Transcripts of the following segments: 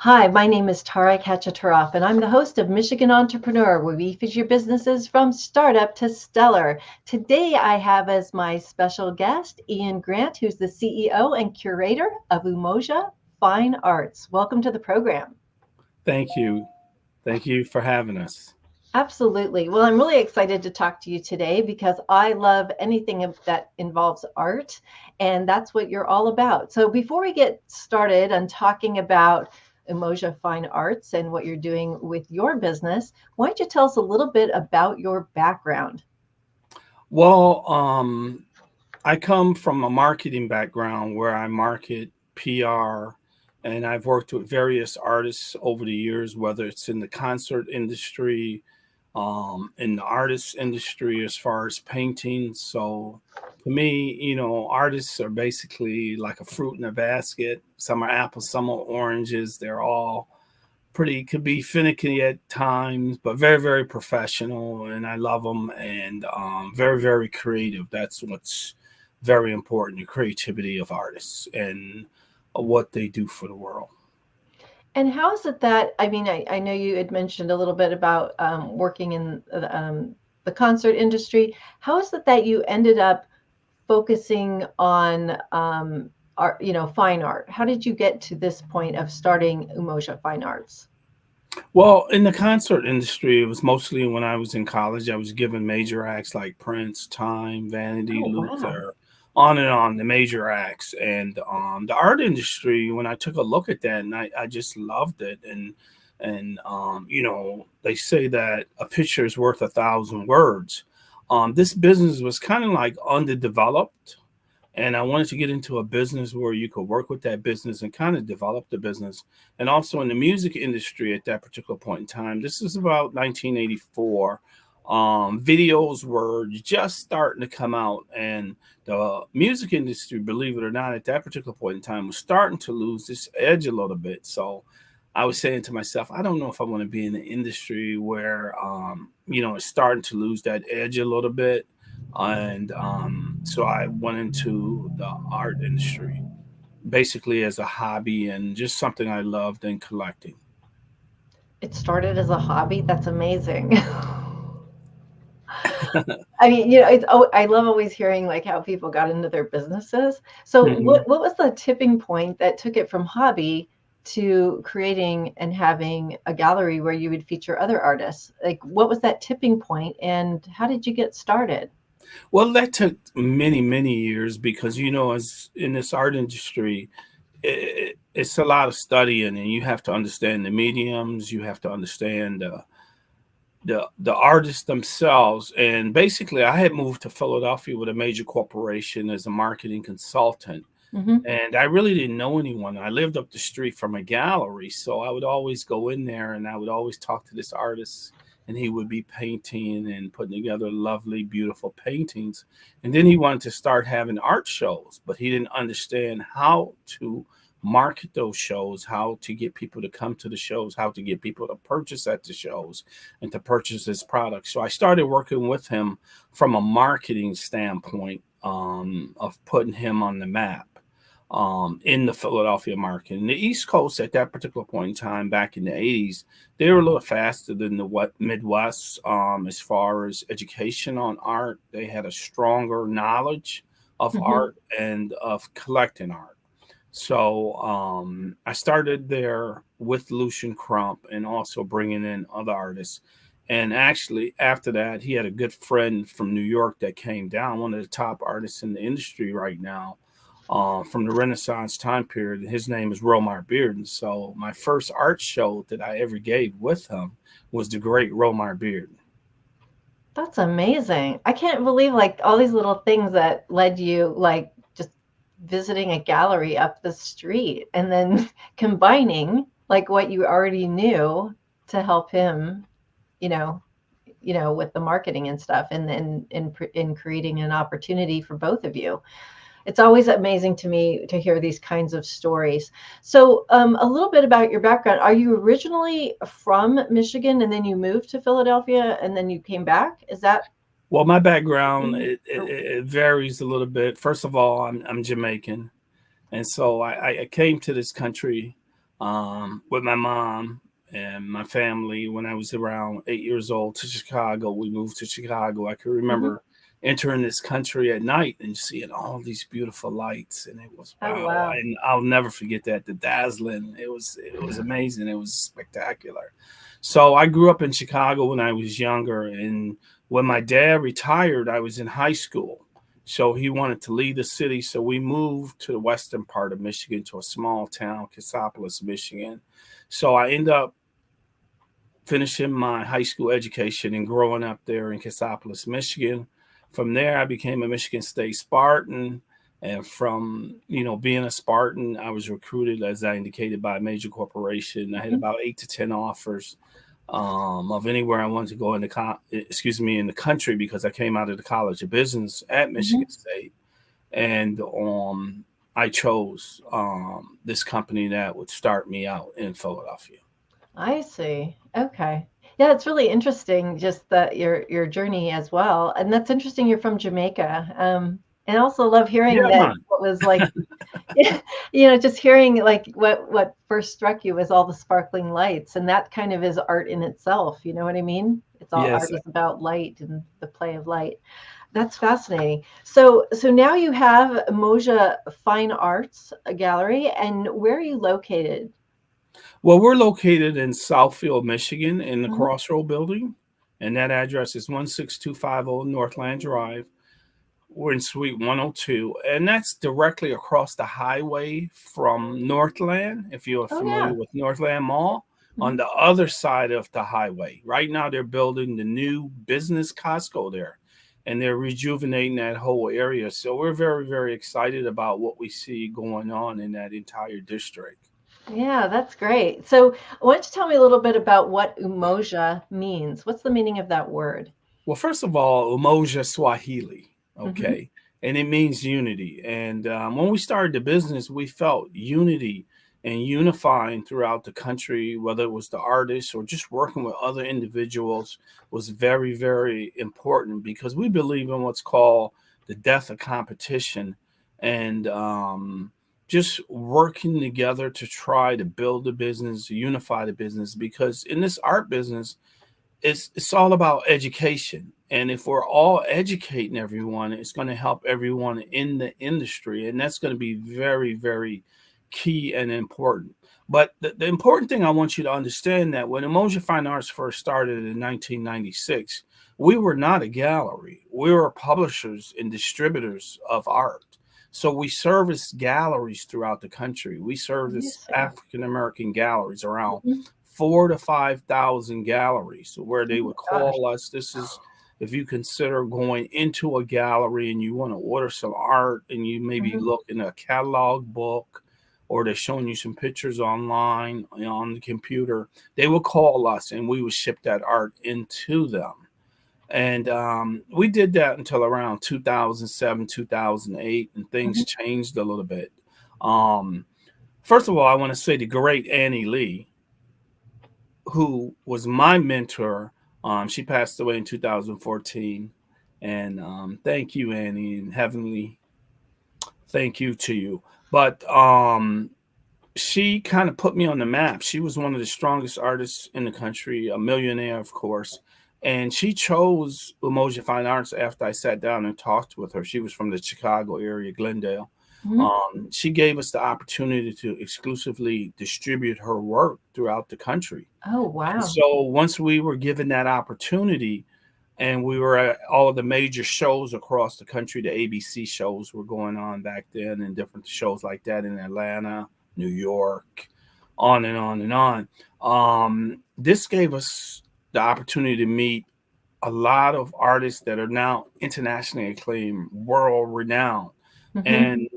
Hi, my name is Tara Kachataroff, and I'm the host of Michigan Entrepreneur, where we feature businesses from startup to stellar. Today, I have as my special guest Ian Grant, who's the CEO and curator of Umoja Fine Arts. Welcome to the program. Thank you. Thank you for having us. Absolutely. Well, I'm really excited to talk to you today because I love anything that involves art, and that's what you're all about. So, before we get started on talking about Umoja Fine Arts and what you're doing with your business, why don't you tell us a little bit about your background? Well, I come from a marketing background where I market PR, and I've worked with various artists over the years, whether it's in the concert industry, in the artist industry, as far as painting. So to me, artists are basically like a fruit in a basket. Some are apples, some are oranges. They're all pretty, could be finicky at times, but very, very professional, and I love them. And very, very creative. That's what's very important: the creativity of artists and what they do for the world. And how is it that, I mean, I know you had mentioned a little bit about working in the concert industry. How is it that you ended up focusing on art, fine art? How did you get to this point of starting Umoja Fine Arts? Well, in the concert industry, it was mostly when I was in college. I was given major acts like Prince, Time, Vanity, Oh, wow. Luther, on, the major acts. And the art industry, when I took a look at that, and I just loved it. And they say that a picture is worth 1,000 words. This business was kind of like underdeveloped, and I wanted to get into a business where you could work with that business and kind of develop the business. And also in the music industry at that particular point in time, this is about 1984. Videos were just starting to come out, and the music industry, believe it or not, at that particular point in time was starting to lose this edge a little bit. So I was saying to myself, I don't know if I want to be in an industry where, it's starting to lose that edge a little bit. And so I went into the art industry basically as a hobby and just something I loved in collecting. It started as a hobby. That's amazing. I mean, I love always hearing like how people got into their businesses. So Mhm. what was the tipping point that took it from hobby to creating and having a gallery where you would feature other artists? Like what was that tipping point and how did you get started? Well, that took many, many years because, as in this art industry, it's a lot of studying, and you have to understand the mediums, you have to understand the artists themselves. And basically, I had moved to Philadelphia with a major corporation as a marketing consultant, Hmm. and I really didn't know anyone. I lived up the street from a gallery, so I would always go in there and I would always talk to this artist, and he would be painting and putting together lovely, beautiful paintings. And then he wanted to start having art shows, but he didn't understand how to market those shows, how to get people to come to the shows, how to get people to purchase at the shows and to purchase his products. So I started working with him from a marketing standpoint, of putting him on the map, in the Philadelphia market. And the East Coast at that particular point in time, back in the 80s, they were a little faster than the Midwest, as far as education on art. They had a stronger knowledge of Hmm. art and of collecting art. So I started there with Lucian Crump and also bringing in other artists. And actually, after that, he had a good friend from New York that came down, one of the top artists in the industry right now, from the Renaissance time period. His name is Romar Bearden. So my first art show that I ever gave with him was the great Romar Bearden. That's amazing. I can't believe like all these little things that led you like just visiting a gallery up the street and then combining like what you already knew to help him, you know, with the marketing and stuff and then in creating an opportunity for both of you. It's always amazing to me to hear these kinds of stories. So, a little bit about your background. Are you originally from Michigan and then you moved to Philadelphia and then you came back? Is that Well, my background, mm, it, or- it varies a little bit. First of all, I'm Jamaican. And so I came to this country, with my mom and my family when I was around 8 years old to Chicago. We moved to Chicago. I can Hmm. remember entering this country at night and seeing all these beautiful lights, and it was Oh, wow. wow. And I'll never forget that, the dazzling. It was amazing. It was spectacular. So I grew up in Chicago when I was younger, and when my dad retired, I was in high school. So he wanted to leave the city. So we moved to the western part of Michigan to a small town, Cassopolis, Michigan. So I ended up finishing my high school education and growing up there in Cassopolis, Michigan. From there, I became a Michigan State Spartan. And from being a Spartan, I was recruited, as I indicated, by a major corporation. I had Mhm. about 8 to 10 offers of anywhere I wanted to go in in the country, because I came out of the College of Business at Michigan Mhm. State, and I chose this company that would start me out in Philadelphia. I see. Okay. Yeah, it's really interesting just that your journey as well. And that's interesting you're from Jamaica. And I also love hearing Yeah, that man. what was like, just hearing like what first struck you was all the sparkling lights, and that kind of is art in itself, you know what I mean? It's all Yes. art is about light and the play of light. That's fascinating. So now you have Umoja Fine Arts Gallery, and where are you located? Well, we're located in Southfield, Michigan, in the Mhm. Crossroad Building, and that address is 16250 Northland Drive. We're in Suite 102, and that's directly across the highway from Northland, if you're Oh familiar yeah. with Northland Mall, on Mhm. the other side of the highway. Right now, they're building the new business Costco there, and they're rejuvenating that whole area. So we're very, very excited about what we see going on in that entire district. Yeah, that's great. So, why don't you tell me a little bit about what umoja means? What's the meaning of that word? Well, first of all, Umoja Swahili, Hmm. okay, and it means unity. And when we started the business, we felt unity and unifying throughout the country, whether it was the artists or just working with other individuals, was very, very important, because we believe in what's called the death of competition, and just working together to try to build the business, unify the business, because in this art business, it's all about education. And if we're all educating everyone, it's going to help everyone in the industry, and that's going to be very, very key and important. But the important thing I want you to understand, that when Emotion Fine Arts first started in 1996, we were not a gallery. We were publishers and distributors of art. So we service galleries throughout the country. We I service see. African American galleries, around Mhm. 4 to 5 thousand galleries, where Oh they my would gosh. call us. This is if you consider going into a gallery and you want to order some art, and you maybe Mhm. look in a catalog book, or they're showing you some pictures online on the computer, they would call us and we would ship that art into them. And we did that until around 2007, 2008, and Mhm. things changed a little bit. Um, First of all, I want to say the great Annie Lee, who was my mentor. She passed away in 2014. And thank you, Annie, and heavenly thank you to you. But she kind of put me on the map. She was one of the strongest artists in the country, a millionaire, of course. And she chose Umoja Fine Arts after I sat down and talked with her. She was from the Chicago area, Glendale. Mhm. She gave us the opportunity to exclusively distribute her work throughout the country. Oh And wow. so once we were given that opportunity, and we were at all of the major shows across the country, the ABC shows were going on back then, and different shows like that in Atlanta, New York, on and on and on. This gave us the opportunity to meet a lot of artists that are now internationally acclaimed, world renowned. Mhm. And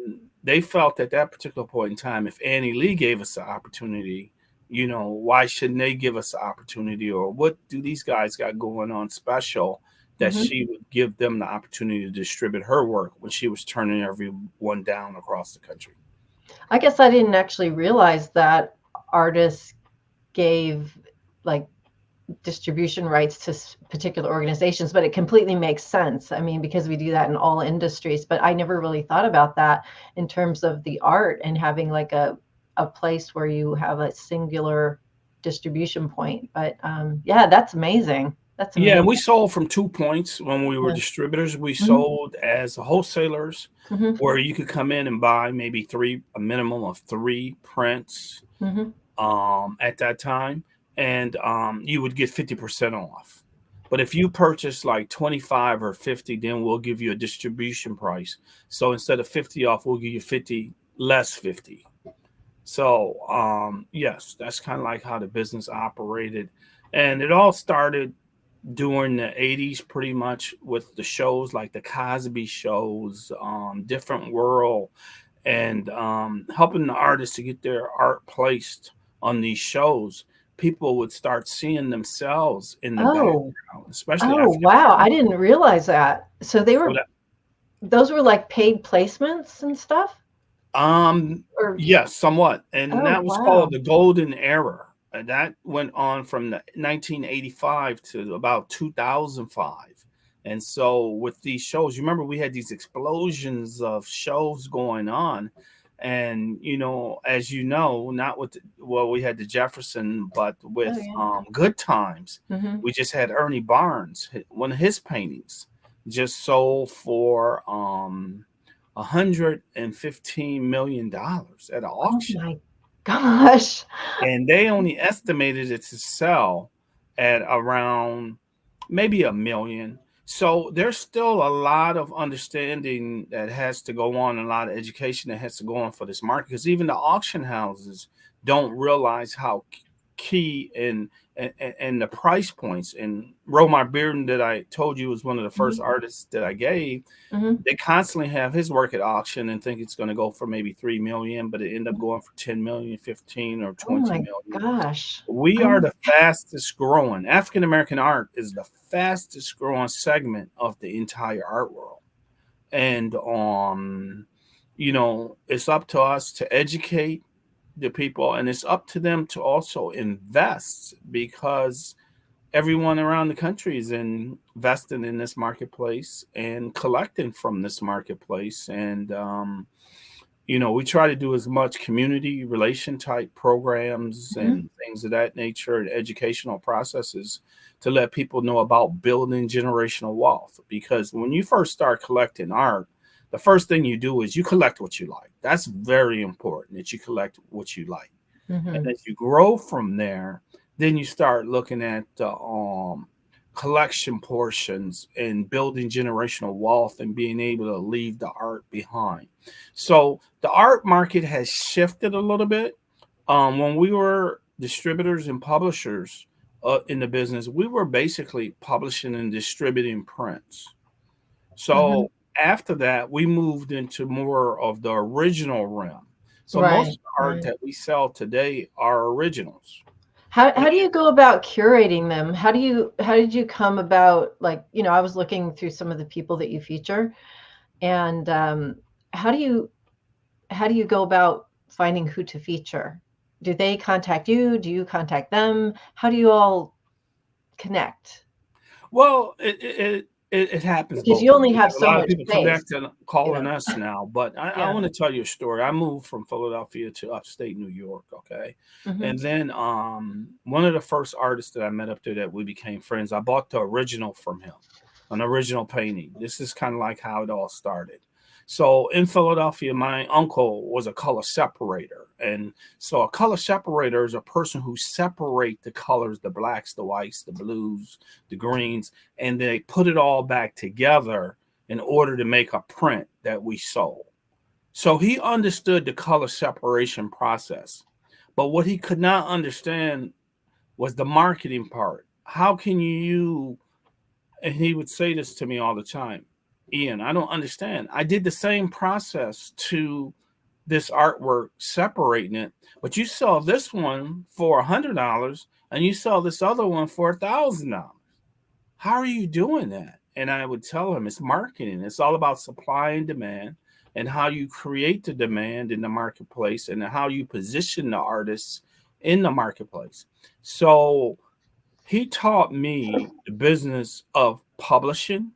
they felt at that particular point in time, if Annie Lee gave us the opportunity, why shouldn't they give us the opportunity? Or what do these guys got going on special that Mhm. she would give them the opportunity to distribute her work when she was turning everyone down across the country? I guess I didn't actually realize that artists gave like distribution rights to particular organizations, but it completely makes sense. I mean, because we do that in all industries, but I never really thought about that in terms of the art and having like a place where you have a singular distribution point. But yeah, that's amazing. That's Yeah, amazing. and we sold from 2 points when we were Yeah. distributors. We Hmm. sold as wholesalers, Hmm. where you could come in and buy maybe a minimum of three prints Hmm. at that time, and you would get 50% off. But if you purchase like 25 or 50, then we'll give you a distribution price. So instead of 50 off, we'll give you 50 less 50. So yes, that's kind of like how the business operated. And it all started during the 80s pretty much with the shows like the Cosby shows, Different World, and helping the artists to get their art placed on these shows. People would start seeing themselves in the Oh, background, especially oh, African wow. I American. didn't realize that. So So that those were like paid placements and stuff? Um, Or, yes, somewhat, and oh, that was called wow. the golden era. And that went on from 1985 to about 2005. And so, with these shows, you remember we had these explosions of shows going on, and as you know, not with well, we had the Jefferson, but Oh, with yeah. Good Times, Hmm. we just had Ernie Barnes. One of his paintings just sold for $115 million at an Oh auction, my gosh. and they only estimated it to sell at around maybe a million. So there's still a lot of understanding that has to go on, a lot of education that has to go on for this market, because even the auction houses don't realize how key and the price points. And Romar Bearden, that I told you was one of the first Hmm. artists that I gave, Hmm. they constantly have his work at auction and think it's going to go for maybe 3 million, but it end up going for 10 million, 15 or Oh 20 my million. gosh. We are Um, the fastest growing. African American art is the fastest growing segment of the entire art world. And it's up to us to educate the people, and it's up to them to also invest, because everyone around the country is investing in this marketplace and collecting from this marketplace. And we try to do as much community relation type programs mhm. and things of that nature and educational processes to let people know about building generational wealth. Because when you first start collecting art, the first thing you do is you collect what you like. That's very important, that you collect what you like. And Mhm. as you grow from there, then you start looking at the collection portions and building generational wealth and being able to leave the art behind. So the art market has shifted a little bit. When we were distributors and publishers in the business, we were basically publishing and distributing prints. Mhm. So after that, we moved into more of the original realm. So most Right, of the art right. that we sell today are originals. How do you go about curating them? How did you come about, like, I was looking through some of the people that you feature, and how do you how do you go about finding who to feature? Do they contact you? Do you contact them? How do you all connect? Well, it happens Because both you only ways. have A so lot of much people space, connect and you calling know. us now, but I Yeah. want to tell you a story. I moved from Philadelphia to upstate New York, okay, Mhm. and then one of the first artists that I met up there that we became friends, I bought the original from him, an original painting. This is kind of like how it all started. So in Philadelphia, my uncle was a color separator, and so a color separator is a person who separate the colors, the blacks, the whites, the blues, the greens, and they put it all back together in order to make a print that we sold. So he understood the color separation process. But what he could not understand was the marketing part. How can you, and he would say this to me all the time, Ian, I don't understand. I did the same process to this artwork, separating it, but you sell this one for $100 and you sell this other one for $1,000. How are you doing that? And I would tell him it's marketing. It's all about supply and demand, and how you create the demand in the marketplace and how you position the artists in the marketplace. So he taught me the business of publishing,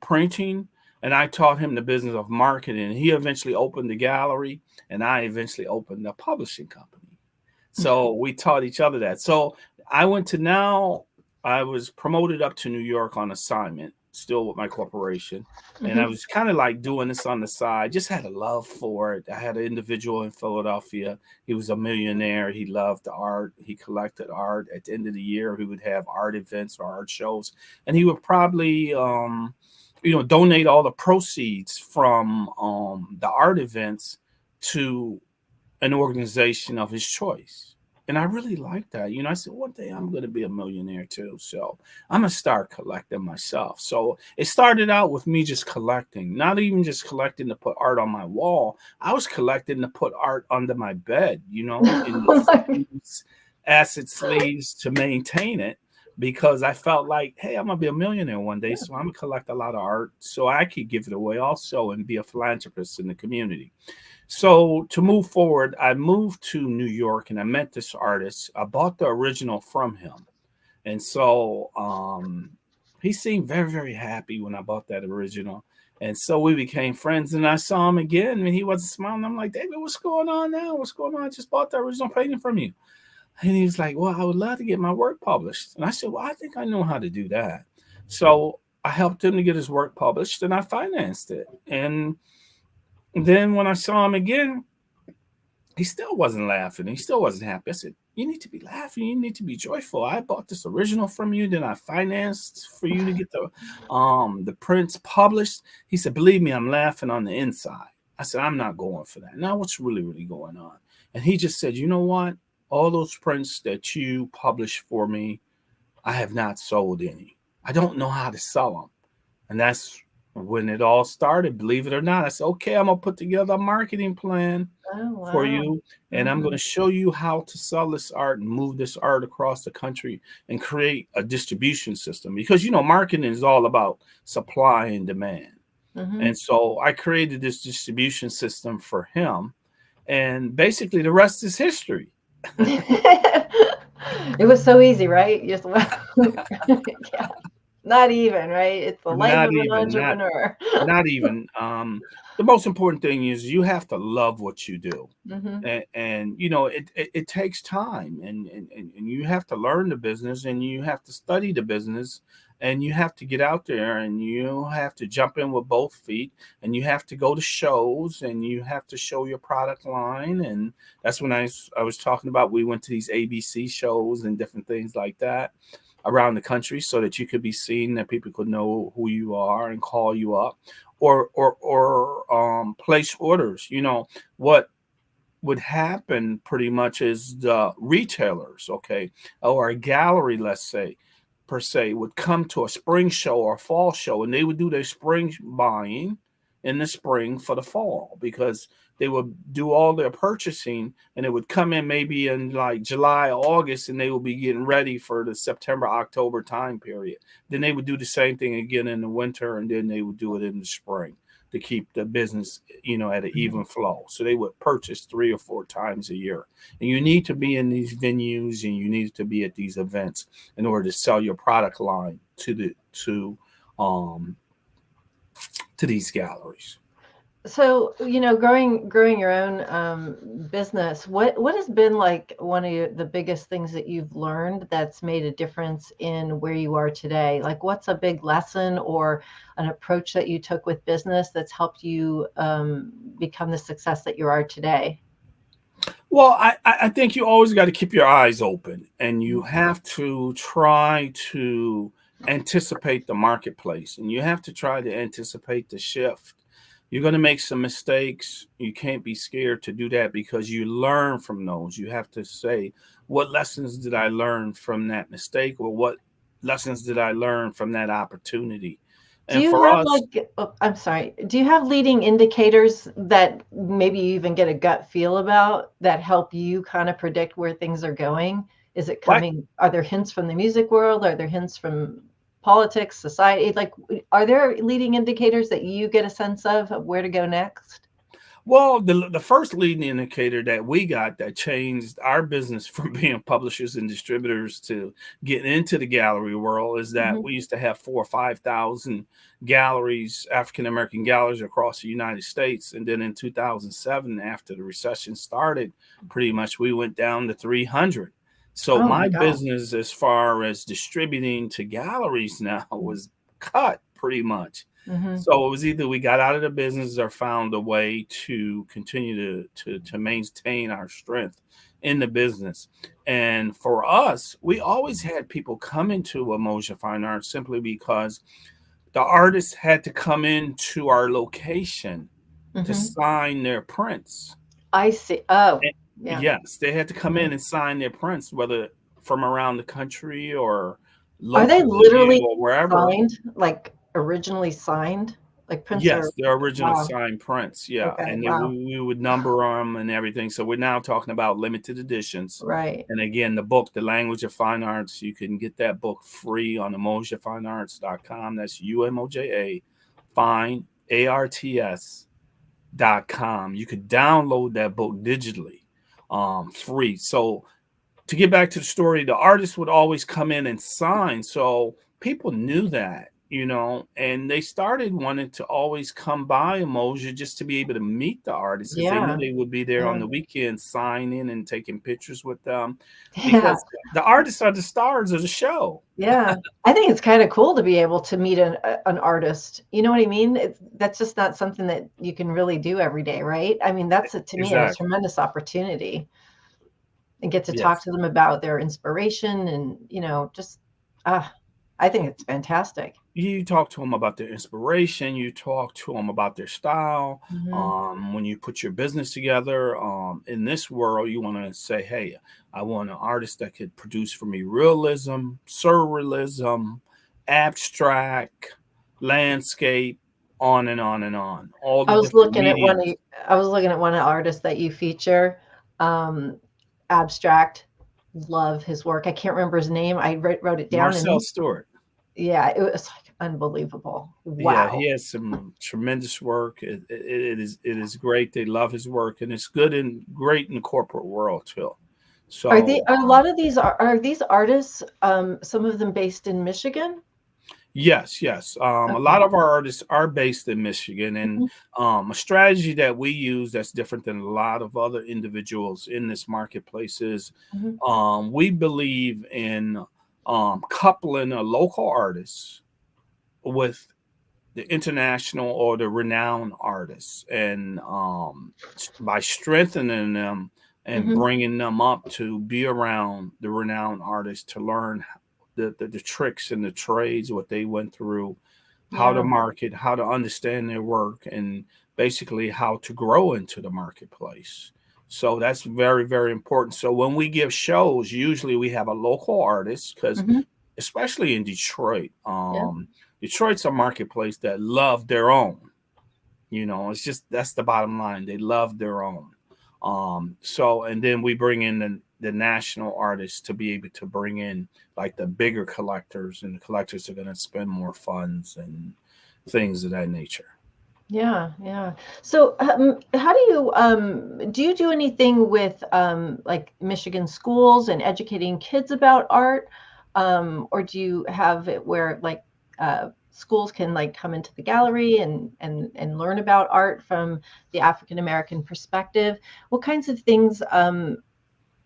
printing, and I taught him the business of marketing. He eventually opened the gallery, and I eventually opened a publishing company. So we taught each other that. So I went to now, I was promoted up to New York on assignment, still with my corporation. And I Hmm. was kind of like doing this on the side, just had a love for it. I had an individual in Philadelphia. He was a millionaire. He loved art. He collected art. At the end of the year, he would have art events or art shows. And he would probably, donate all the proceeds from the art events to an organization of his choice. And I really like that. I said, one day I'm going to be a millionaire too. So I'm going to start collecting myself. So it started out with me just collecting, not even just collecting to put art on my wall. I was collecting to put art under my bed, in the Oh my. sleeves, acid sleeves to maintain it because I felt like, hey, I'm going to be a millionaire one day. So I'm going to collect a lot of art so I could give it away also and be a philanthropist in the community. So to move forward, I moved to New York and I met this artist. I bought the original from him. And so he seemed very, very happy when I bought that original. And so we became friends and I saw him again and he wasn't smiling. I'm like, David, what's going on now? What's going on? I just bought the original painting from you. And he was like, well, I would love to get my work published. And I said, well, I think I know how to do that. So I helped him to get his work published and I financed it. And then when I saw him again, he still wasn't laughing. He still wasn't happy. I said, you need to be laughing. You need to be joyful. I bought this original from you, then I financed for you to get the prints published. He said, believe me, I'm laughing on the inside. I said, I'm not going for that. Now what's really, really going on? And he just said, you know what? All those prints that you published for me, I have not sold any. I don't know how to sell them. And that's when it all started, believe it or not. I said, okay, I'm gonna put together a marketing plan Oh for wow. you, and I'm Hmm. gonna show you how to sell this art and move this art across the country and create a distribution system. Because marketing is all about supply and demand. Hmm. And so I created this distribution system for him. And basically the rest is history. It was so easy, right? You just yeah. Not even, right? It's the life Not of an even, not entrepreneur. not even. The most important thing is you have to love what you do. Hmm. And it takes time and you have to learn the business and you have to study the business and you have to get out there and you have to jump in with both feet and you have to go to shows and you have to show your product line. And that's when I was talking about, we went to these ABC shows and different things like that around the country so that you could be seen, that people could know who you are and call you up or place orders. What would happen pretty much is the retailers, okay, or a gallery, let's say, per se, would come to a spring show or a fall show and they would do their spring buying in the spring for the fall because they would do all their purchasing and it would come in maybe in like July, August, and they would be getting ready for the September, October time period. Then they would do the same thing again in the winter and then they would do it in the spring to keep the business, at an even flow. So they would purchase 3 or 4 times a year. And you need to be in these venues and you need to be at these events in order to sell your product line um to these galleries. So, growing your own business, what has been like one of the biggest things that you've learned that's made a difference in where you are today? Like, what's a big lesson or an approach that you took with business that's helped you become the success that you are today? Well, I think you always got to keep your eyes open and you have to try to anticipate the marketplace and you have to try to anticipate the shift. You're going to make some mistakes. You can't be scared to do that because you learn from those. You have to say, what lessons did I learn from that mistake or what lessons did I learn from that opportunity? Do And you for have us, like, oh, I'm sorry, do you have leading indicators that maybe you even get a gut feel about that help you kind of predict where things are going? Is it like coming, are there hints from the music world? Are there hints from politics, society? Like, are there leading indicators that you get a sense of where to go next? Well, the first leading indicator that we got that changed our business from being publishers and distributors to getting into the gallery world is that Hmm. we used to have 4 or 5 thousand galleries, African American galleries across the United States, and then in 2007, after the recession started, pretty much we went down to 300. So Oh my my God. business, as far as distributing to galleries now, was cut pretty much. Hmm. So it was either we got out of the business or found a way to continue to maintain our strength in the business. And for us, we always had people come into Umoja Fine Arts simply because the artists had to come into our location to Hmm. sign their prints. I see. Oh, And yeah. yes, they had to come Hmm. in and sign their prints, whether from around the country or Are they locally literally or wherever. signed, like originally signed? Like prints are, Yes, their original wow. signed prints, yeah, Okay, and then wow. we would number them and everything, so we're now talking about limited editions, Right. and again, the book, The Language of Fine Arts, you can get that book free on umojafinearts.com, that's UMOJA, fine, ARTS.com. You could download that book digitally, free, so to get back to the story, the artist would always come in and sign. So people knew that, and they started wanting to always come by Emoja just to be able to meet the artists because they knew Yeah. they would be there on Yeah. the weekend signing and taking pictures with them Yeah. because the artists are the stars of the show. Yeah. I think it's kind of cool to be able to meet an artist. You know what I mean? That's just not something that you can really do every day, right? I mean, that's to me a Exactly. tremendous opportunity, and get to talk Yes. to them about their inspiration and, just, uh, I think it's fantastic. You talk to them about their inspiration, you talk to them about their style. Hmm. When you put your business together, in this world, you want to say, hey, I want an artist that could produce for me realism, surrealism, abstract, landscape, on and on and on, all I the was different looking at one of mediums. I was looking at one of the artists that you feature, um, abstract. Love his work. I can't remember his name. I wrote it down, and Marcel Stewart. yeah, it was like unbelievable. Yeah, Wow. he has some tremendous work. It is great. They love his work, and it's good and great in the corporate world too. So Are a lot of these are these artists, some of them based in Michigan? yes, yes. A Okay. lot of our artists are based in Michigan, and Mhm, a strategy that we use that's different than a lot of other individuals in this marketplace is mhm, we believe in coupling a local artist with the international or the renowned artists, and by strengthening them and mhm. bringing them up to be around the renowned artists to learn the tricks and the trades, what they went through, how to Yeah. market, how to understand their work, and basically how to grow into the marketplace. So that's very, very important. So when we give shows, usually we have a local artist because, Mhm. especially in Detroit, Yeah. Detroit's a marketplace that love their own. It's just that's the bottom line. They love their own. So and then we bring in the national artists to be able to bring in like the bigger collectors, and the collectors are going to spend more funds and things of that nature. Yeah, yeah. So, how do you do anything with, like Michigan schools and educating kids about art? Or do you have it where, like, schools can like come into the gallery and learn about art from the African American perspective? What kinds of things,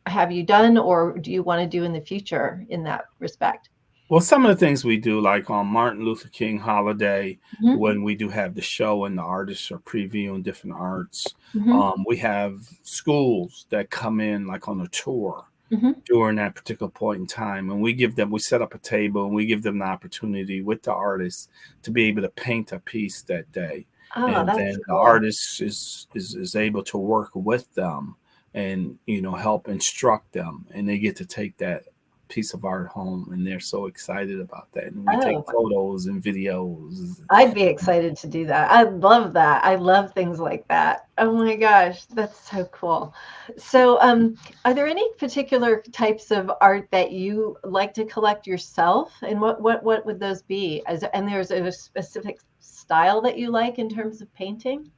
have you done or do you want to do in the future in that respect? Well, some of the things we do, like on Martin Luther King holiday, Hmm. when we do have the show and the artists are previewing different arts, Hmm. we have schools that come in like on a tour Hmm. during that particular point in time, and we set up a table and we give them the opportunity with the artist to be able to paint a piece that day, Oh, and that's then the cool. artist is able to work with them and help instruct them, and they get to take that piece of art home, and they're so excited about that, and we take Oh, photos and videos. I'd be excited to do that. I love that. I love things like that. Oh my gosh, that's so cool. So, are there any particular types of art that you like to collect yourself? And what would those be? And there's a specific style that you like in terms of painting?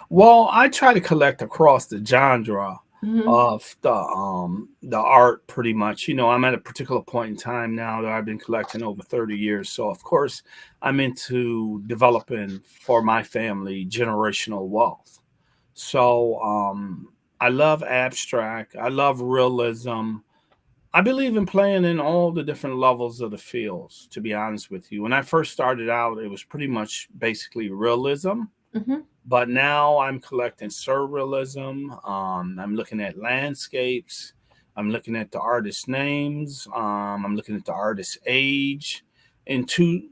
Well, I try to collect across the genre Hmm. of the art pretty much. I'm at a particular point in time now that I've been collecting over 30 years. So of course I'm into developing for my family generational wealth. So I love abstract, I love realism. I believe in playing in all the different levels of the fields, to be honest with you. When I first started out, it was pretty much basically realism, Hmm. but now I'm collecting surrealism. I'm looking at landscapes. I'm looking at the artist names. I'm looking at the artist's age in two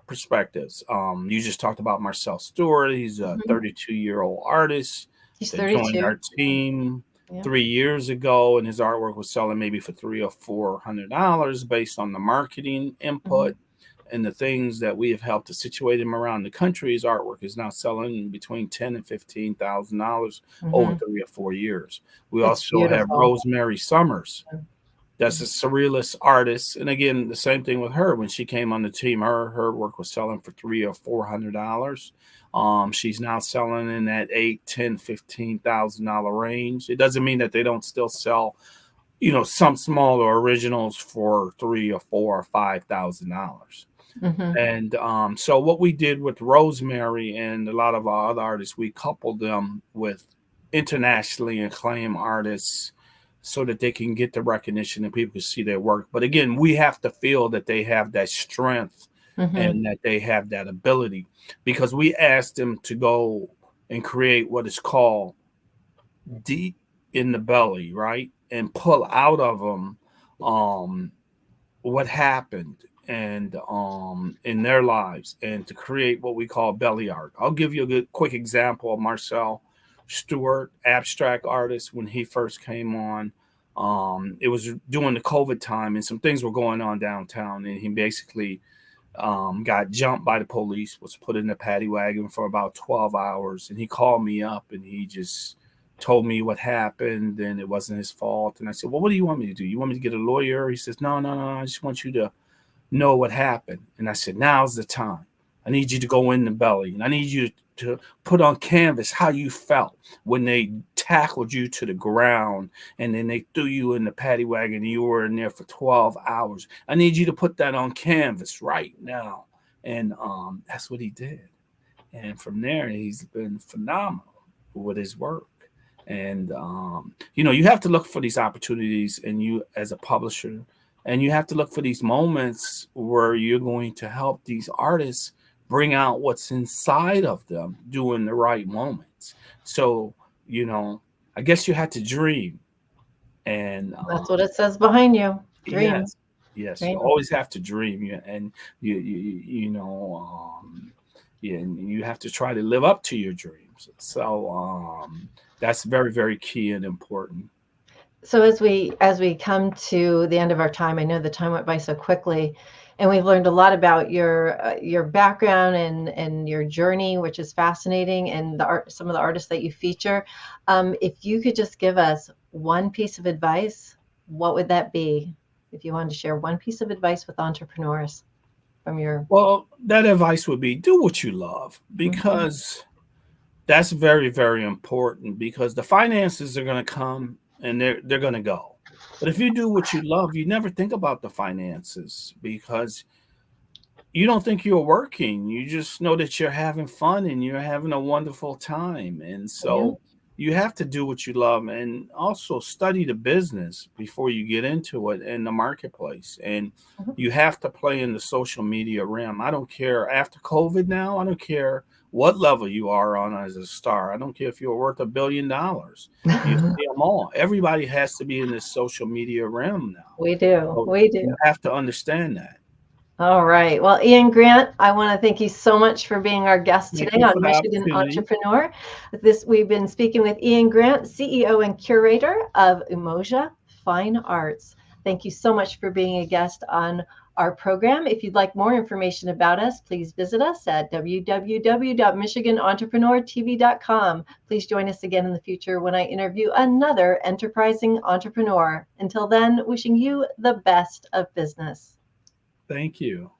perspectives. You just talked about Marcel Stewart. He's a Hmm. 32-year-old artist He's that joined 32. our team Yeah. 3 years ago, and his artwork was selling maybe for $300 or $400 based on the marketing Hmm. input and the things that we have helped to situate him around the country. His artwork is now selling between $10,000 and $15,000 over Hmm. 3 or 4 years. We It's also have beautiful. Rosemary Summers. That's a surrealist artist, and again, the same thing with her. When she came on the team, her work was selling for $300 or $400. She's now selling in that 8, 10, $15,000 range. It doesn't mean that they don't still sell, some smaller originals for 3 or 4 or 5 thousand dollars. Hmm. And so what we did with Rosemary and a lot of our other artists, we coupled them with internationally acclaimed artists so that they can get the recognition and people can see their work. But again, we have to feel that they have that strength Hmm. and that they have that ability, because we asked them to go and create what is called deep in the belly, right? And pull out of them um, what happened and in their lives, and to create what we call belly art. I'll give you a good quick example of Marcel Stewart, abstract artist. When he first came on, it was during the COVID time, and some things were going on downtown, and he basically got jumped by the police, was put in the paddy wagon for about 12 hours, and he called me up and he just told me what happened and it wasn't his fault. And I said, well, what do you want me to do? You want me to get a lawyer? He says, no, no, no, I just want you to know what happened. And I said, now's the time. I need you to go in the belly, and I need you to put on canvas how you felt when they tackled you to the ground and then they threw you in the paddy wagon and you were in there for 12 hours. I need you to put that on canvas right now. And that's what he did. And from there, he's been phenomenal with his work. And you have to look for these opportunities, and you as a publisher, and you have to look for these moments where you're going to help these artists bring out what's inside of them during the right moments. So, you know, I guess you had to dream. And That's what it says behind you. Dream. yes, yes, you Dream. always have to dream. And yeah, and you have to try to live up to your dreams. So that's very, very key and important. So as we come to the end of our time, I know the time went by so quickly, and we've learned a lot about your background and your journey, which is fascinating, and some of the artists that you feature. If you could just give us one piece of advice, what would that be? If you wanted to share one piece of advice with entrepreneurs from your. Well, that advice would be do what you love, Mhm. because that's very, very important, because the finances are going to come and they're going to go. But if you do what you love, you never think about the finances, because you don't think you're working. You just know that you're having fun and you're having a wonderful time. And Yeah. so you have to do what you love, and also study the business before you get into it in the marketplace. And Mhm. you have to play in the social media realm. I don't care after COVID now, I don't care what level you are on as a star. I don't care if you're worth $1 billion. You see them all. Everybody has to be in this social media realm now. We do. So We do. you have to understand that. All right. Well, Ian Grant, I want to thank you so much for being our guest Thank today you for on the Michigan opportunity. Entrepreneur. We've been speaking with Ian Grant, CEO and curator of Umoja Fine Arts. Thank you so much for being a guest on our program. If you'd like more information about us, please visit us at www.michiganentrepreneurtv.com. Please join us again in the future when I interview another enterprising entrepreneur. Until then, wishing you the best of business. Thank you.